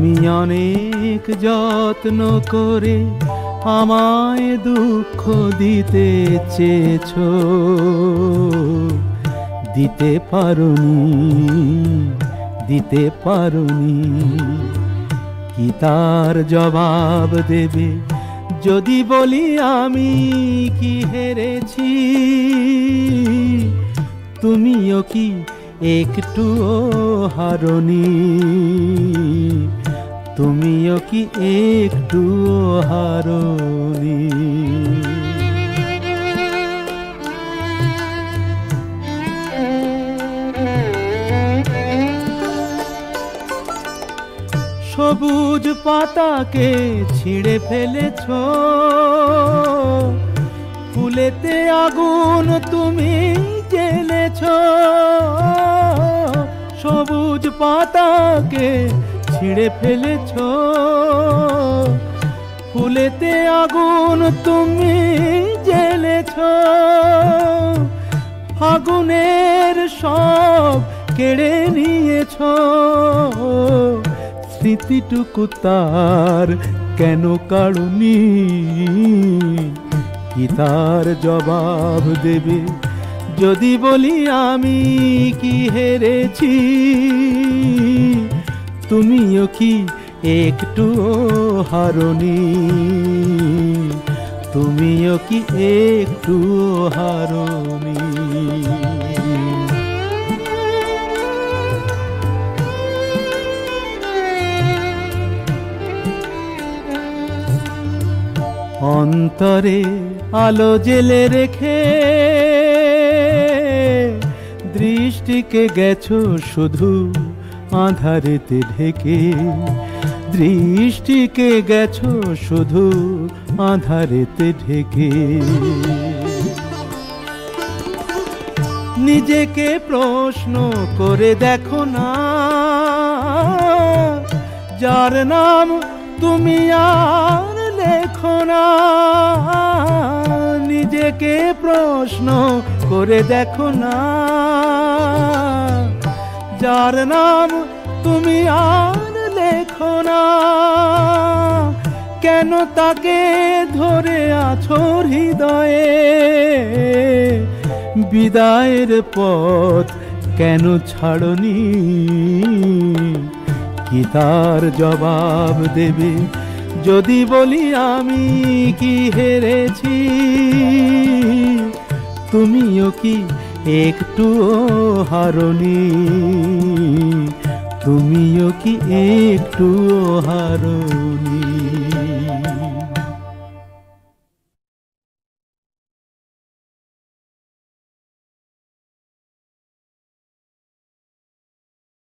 তুমি অনেক যত্ন করে আমায় দুঃখ দিতে চেয়েছো, দিতে পারোনি। কি তার জবাব দেবে যদি বলি আমি কি হেরেছি? তুমিও কি একটুও হারোনি? তুমিও কি একটুও হারোনি? সবুজ পাতাকে ছিঁড়ে ফেলেছো, ফুলেতে আগুন তুমি জ্বেলেছো। সবুজ পাতাকে ছিঁড়ে ফেলেছো, ফুলেতে আগুন তুমি জ্বেলেছো। আগুনের সব কেড়ে নিয়েছো, স্মৃতিটুকু তার কেন কাড়ুনি? কি তার জবাব দেবে যদি বলি আমি কি হেরেছি? তুমিও কি একটুও হারোনি? তুমিও কি একটুও হারোনি? অন্তরে আলো জেলে রেখে দৃষ্টিকে গেছো শুধু আঁধারেতে ঢেকে। দৃষ্টিকে গেছো শুধু আঁধারেতে ঢেকে। নিজেকে প্রশ্ন করে দেখো না, যার নাম তুমি আর লেখো না। নিজেকে প্রশ্ন করে দেখো না, যার নাম তুমি আর লেখো না। কেন তাকে ধরে আছো হৃদয়ে? বিদায়ের পথ কেন ছাড়নি? কি তার জবাব দেবে যদি বলি আমি কি হেরেছি? তুমিও কি একটুও হারোনি? তুমিও কি একটুও হারোনি?